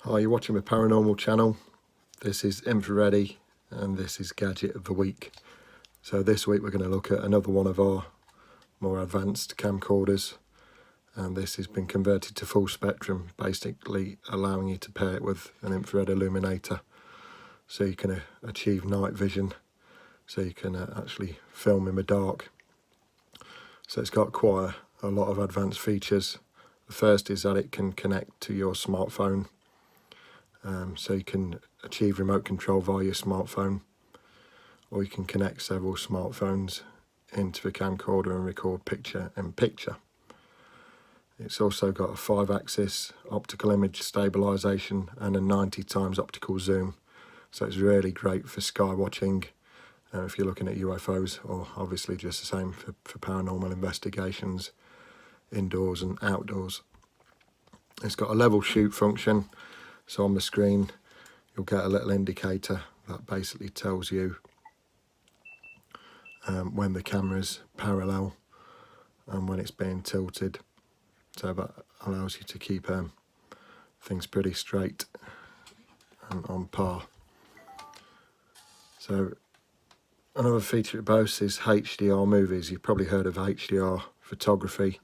Hi, you're watching my paranormal channel. This is Infraready and this is Gadget of the Week. So this week we're going to look at another one of our more advanced camcorders, and this has been converted to full spectrum, basically allowing you to pair it with an infrared illuminator so you can achieve night vision, so you can actually film in the dark. So it's got quite a lot of advanced features. The first is that it can connect to your smartphone, so you can achieve remote control via your smartphone, or you can connect several smartphones into the camcorder and record picture in picture. It's also got a 5-axis optical image stabilisation and a 90x optical zoom, so it's really great for sky watching if you're looking at UFOs, or obviously just the same for paranormal investigations indoors and outdoors. It's got a level shoot function, so on the screen you'll get a little indicator that basically tells you when the camera's parallel and when it's being tilted, so that allows you to keep things pretty straight and on par. So another feature it boasts is HDR movies. You've probably heard of HDR photography.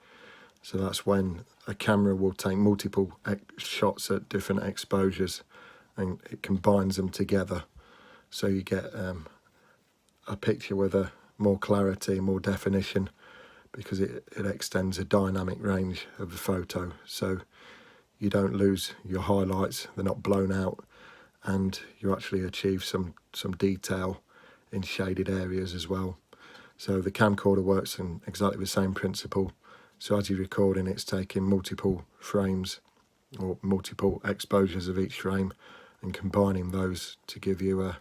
So that's when a camera will take multiple shots at different exposures and it combines them together, so you get a picture with a more clarity, more definition, because it extends the dynamic range of the photo, so you don't lose your highlights, they're not blown out, and you actually achieve some detail in shaded areas as well. So the camcorder works in exactly the same principle. So as you're recording, it's taking multiple frames or multiple exposures of each frame and combining those to give you a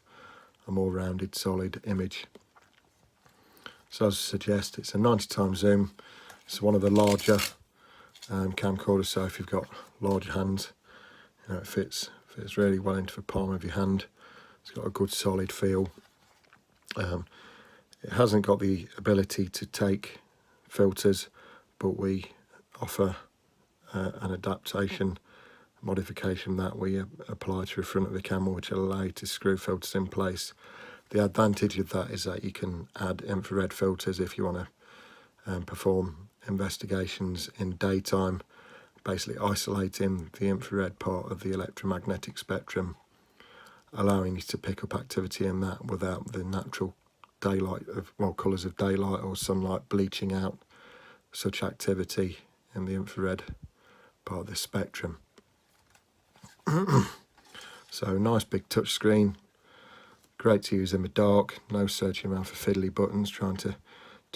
more rounded, solid image. So as I suggest, it's a 90x zoom. It's one of the larger camcorders, so if you've got large hands, it fits really well into the palm of your hand. It's got a good solid feel. It hasn't got the ability to take filters, but we offer an adaptation modification that we apply to the front of the camera, which will allow you to screw filters in place. The advantage of that is that you can add infrared filters if you want to perform investigations in daytime, basically isolating the infrared part of the electromagnetic spectrum, allowing you to pick up activity in that without the natural daylight colours of daylight or sunlight bleaching out such activity in the infrared part of the spectrum. So nice big touch screen, great to use in the dark, no searching around for fiddly buttons trying to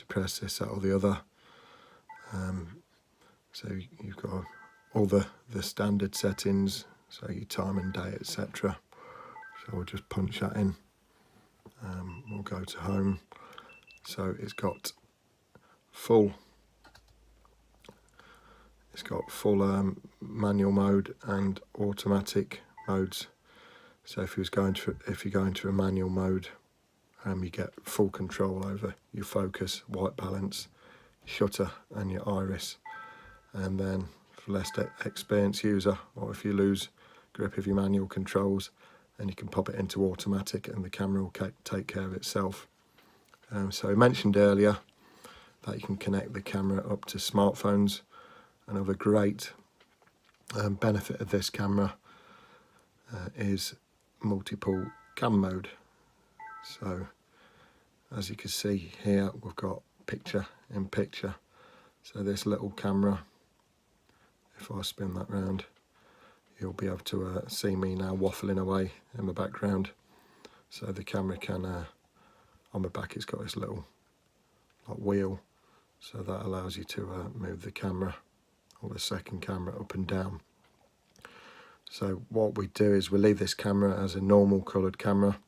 press this, that or the other. So you've got all the standard settings, so your time and day, etc. So we'll just punch that in. We'll go to home. So it's got full manual mode and automatic modes. So if you're going to a manual mode, you get full control over your focus, white balance, shutter and your iris. And then for less experienced user, or if you lose grip of your manual controls, then you can pop it into automatic and the camera will take care of itself. So I mentioned earlier that you can connect the camera up to smartphones. Another great benefit of this camera is multiple cam mode. So as you can see here, we've got picture in picture. So this little camera, if I spin that round, you'll be able to see me now waffling away in the background. So the camera can, on the back it's got this little wheel, so that allows you to move the camera or the second camera up and down. So what we do is we leave this camera as a normal coloured camera,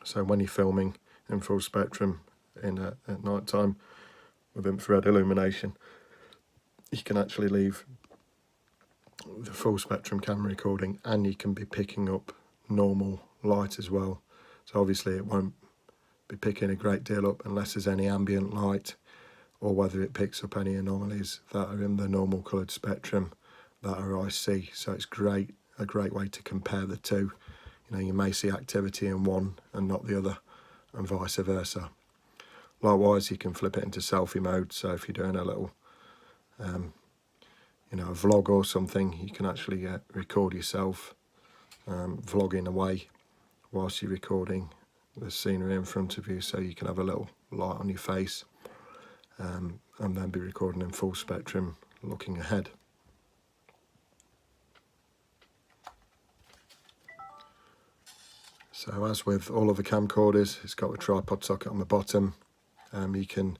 so when you're filming in full spectrum at night time with infrared illumination, you can actually leave the full spectrum camera recording and you can be picking up normal light as well. So obviously it won't be picking a great deal up unless there's any ambient light, or whether it picks up any anomalies that are in the normal coloured spectrum that our eyes see. So it's great a great way to compare the two. You know, you may see activity in one and not the other, and vice versa. Likewise, you can flip it into selfie mode, so if you're doing a little you know, a vlog or something, you can actually record yourself vlogging away whilst you're recording the scenery in front of you, so you can have a little light on your face and then be recording in full spectrum looking ahead. So as with all of the camcorders, it's got a tripod socket on the bottom. You can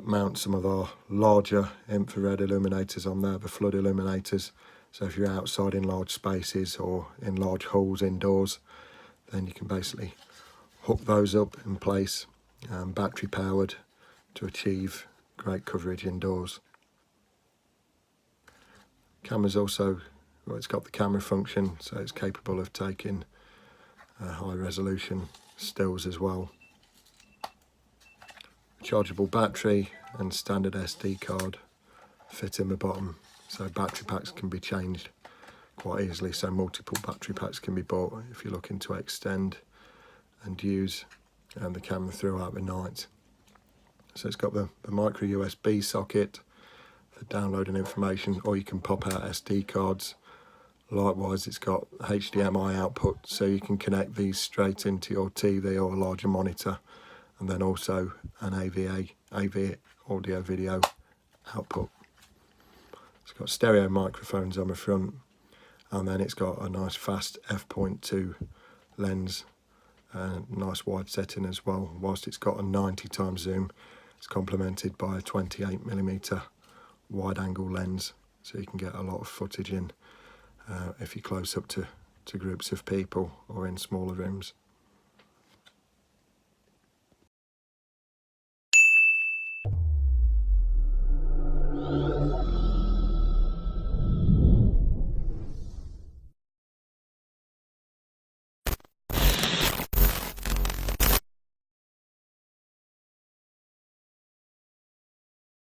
mount some of our larger infrared illuminators on there, the flood illuminators. So if you're outside in large spaces or in large halls indoors, then you can basically hook those up in place, battery powered, to achieve great coverage indoors. Camera's also, well, it's got the camera function, so it's capable of taking high resolution stills as well. Chargeable battery and standard SD card fit in the bottom, so battery packs can be changed quite easily, so multiple battery packs can be bought if you're looking to extend and use the camera throughout the night. So it's got the micro USB socket for downloading information, or you can pop out SD cards. Likewise, it's got HDMI output, so you can connect these straight into your TV or a larger monitor, and then also an AV audio video output. It's got stereo microphones on the front, and then it's got a nice fast f.2 lens, nice wide setting as well. Whilst it's got a 90 times zoom, it's complemented by a 28mm wide angle lens, so you can get a lot of footage in if you're close up to groups of people or in smaller rooms.